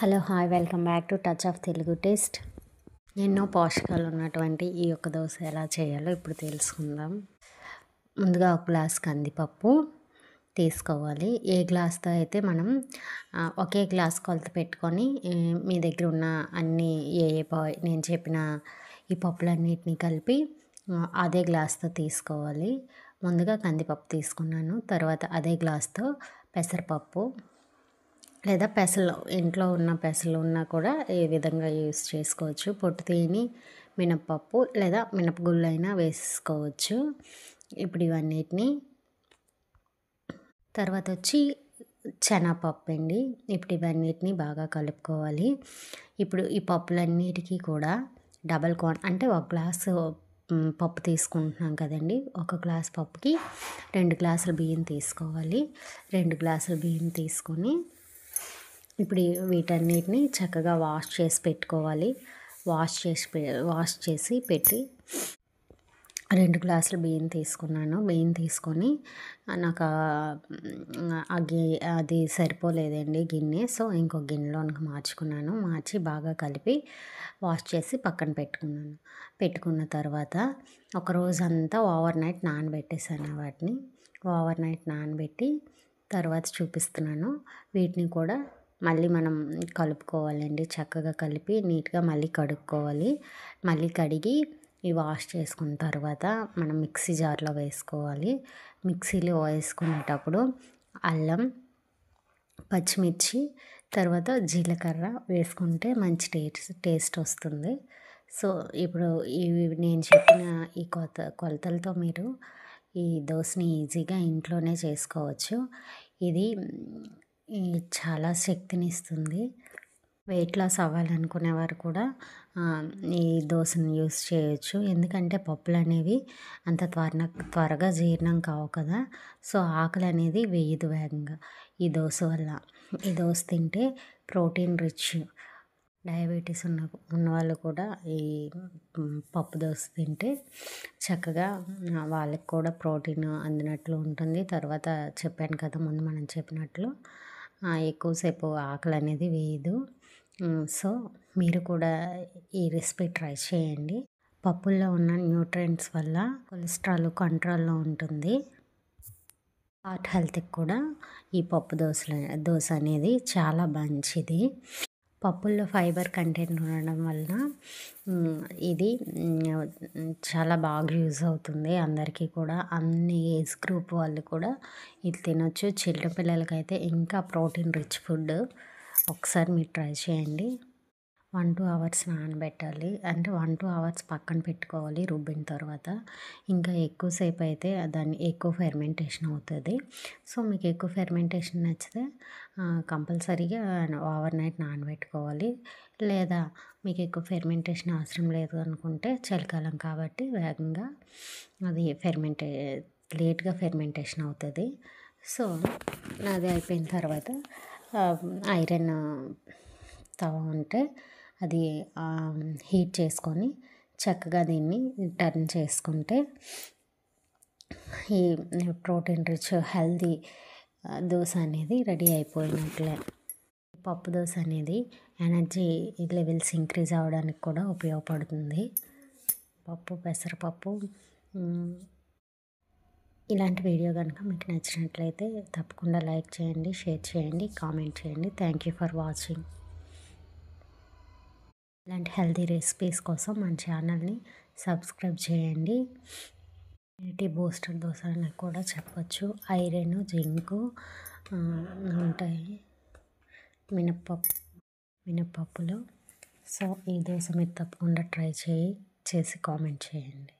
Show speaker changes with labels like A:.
A: Hello hi welcome back to touch of Telugu taste. ఎన్నో పోషకాలు ఉన్నటువంటి ఈ యొక్క దోశ ఎలా చేయాలో ఇప్పుడు తెలుసుకుందాం. ముందుగా ఒక గ్లాస్ కందిపప్పు తీసుకోవాలి. ఏ గ్లాస్తో అయితే మనం ఒకే గ్లాస్ కొలత పెట్టుకొని మీ దగ్గర ఉన్న అన్ని నేను చెప్పిన ఈ పప్పులన్నిటిని కలిపి అదే గ్లాస్తో తీసుకోవాలి. ముందుగా కందిపప్పు తీసుకున్నాను. తర్వాత అదే గ్లాస్తో పెసరపప్పు లేదా పెసలు, ఇంట్లో ఉన్న పెసలు ఉన్నా కూడా ఏ విధంగా యూస్ చేసుకోవచ్చు. పొట్టు తీయని మినప్పప్పు లేదా మినపగుళ్ళు అయినా వేసుకోవచ్చు. ఇప్పుడు ఇవన్నిటిని తర్వాత వచ్చి శనగపప్పు అండి. ఇప్పుడు ఇవన్నిటిని బాగా కలుపుకోవాలి. ఇప్పుడు ఈ పప్పులన్నిటికీ కూడా డబల్ అంటే ఒక గ్లాసు పప్పు తీసుకుంటున్నాం కదండి. ఒక గ్లాస్ పప్పుకి 2 గ్లాసుల బియ్యం తీసుకోవాలి. 2 గ్లాసుల బియ్యం తీసుకొని ఇప్పుడు వీటన్నిటిని చక్కగా వాష్ చేసి పెట్టుకోవాలి. వాష్ చేసి పెట్టి 2 గ్లాసుల బియ్యం తీసుకున్నాను. బియ్యం తీసుకొని నాకు అది సరిపోలేదండి గిన్నె. సో ఇంకో గిన్నెలోనికి మార్చి బాగా కలిపి వాష్ చేసి పక్కన పెట్టుకున్న తర్వాత ఒక రోజంతా ఓవర్ నైట్ నానబెట్టేసాను. వాటిని ఓవర్ నైట్ నానబెట్టి తర్వాత చూపిస్తున్నాను. వీటిని కూడా మళ్ళీ మనం కలుపుకోవాలండి. చక్కగా కలిపి నీట్గా మళ్ళీ కడుక్కోవాలి. మళ్ళీ కడిగి వాష్ చేసుకున్న తర్వాత మనం మిక్సీ జార్లో వేసుకోవాలి. మిక్సీలో వేసుకునేటప్పుడు అల్లం, పచ్చిమిర్చి, తర్వాత జీలకర్ర వేసుకుంటే మంచి టేస్ట్ వస్తుంది. సో ఇప్పుడు నేను చెప్పిన ఈ కొలతలతో మీరు ఈ దోశని ఈజీగా ఇంట్లోనే చేసుకోవచ్చు. ఇది చాలా శక్తిని ఇస్తుంది. వెయిట్ లాస్ అవ్వాలనుకునేవారు కూడా ఈ దోశను యూస్ చేయొచ్చు. ఎందుకంటే పప్పులు అనేవి అంత త్వరగా జీర్ణం కావు కదా. సో ఆకలి అనేది వేయదు వేగంగా ఈ దోశ వల్ల. ఈ దోశ తింటే ప్రోటీన్ రిచ్. డయాబెటీస్ ఉన్న వాళ్ళు కూడా ఈ పప్పు దోశ తింటే చక్కగా వాళ్ళకి కూడా ప్రోటీన్ అందినట్లు ఉంటుంది. తర్వాత చెప్పాను కదా ముందు మనం చెప్పినట్లు ఎక్కువసేపు ఆకలి అనేది వేయదు. సో మీరు కూడా ఈ రెసిపీ ట్రై చేయండి. పప్పుల్లో ఉన్న న్యూట్రియంట్స్ వల్ల కొలెస్ట్రాల్ కంట్రోల్లో ఉంటుంది. హార్ట్ హెల్త్కి కూడా ఈ పప్పు దోశ అనేది చాలా మంచిది. పప్పుల్లో ఫైబర్ కంటెంట్ ఉండడం వలన ఇది చాలా బాగా యూజ్ అవుతుంది అందరికీ కూడా. అన్ని ఏజ్ గ్రూప్ వాళ్ళు కూడా ఇది తినొచ్చు. చిన్నపిల్లలకైతే ఇంకా ప్రోటీన్ రిచ్ ఫుడ్. ఒకసారి మీరు ట్రై చేయండి. 1-2 అవర్స్ నానబెట్టాలి. అంటే 1-2 అవర్స్ పక్కన పెట్టుకోవాలి రుబ్బిన తర్వాత. ఇంకా ఎక్కువసేపు అయితే దాన్ని ఎక్కువ ఫెర్మెంటేషన్ అవుతుంది. సో మీకు ఎక్కువ ఫెర్మెంటేషన్ నచ్చితే కంపల్సరీగా ఓవర్ నైట్ నానబెట్టుకోవాలి. లేదా మీకు ఎక్కువ ఫెర్మెంటేషన్ అవసరం లేదు అనుకుంటే చలికాలం కాబట్టి వేగంగా అది లేట్గా ఫెర్మెంటేషన్ అవుతుంది. సో అది అయిపోయిన తర్వాత ఐరన్ తవ ఉంటే అది హీట్ చేసుకొని చక్కగా దీన్ని టర్న్ చేసుకుంటే ఈ ప్రోటీన్ రిచ్ హెల్దీ దోశ అనేది రెడీ అయిపోయినట్లే. పప్పు దోశ అనేది ఎనర్జీ లెవెల్స్ ఇంక్రీజ్ అవ్వడానికి కూడా ఉపయోగపడుతుంది. పెసరపప్పు. ఇలాంటి వీడియో కనుక మీకు నచ్చినట్లయితే తప్పకుండా లైక్ చేయండి, షేర్ చేయండి, కామెంట్ చేయండి. Thank you for watching. ఇలాంటి హెల్తీ రెసిపీస్ కోసం మన ఛానల్ని సబ్స్క్రైబ్ చేయండి. ఇమ్యూనిటీ బూస్టర్ దోశ అని కూడా చెప్పచ్చు. ఐరన్, జింకు ఉంటాయి మినప్పప్పులో. సో ఈ దోశ మీరు తప్పకుండా ట్రై చేసి కామెంట్ చేయండి.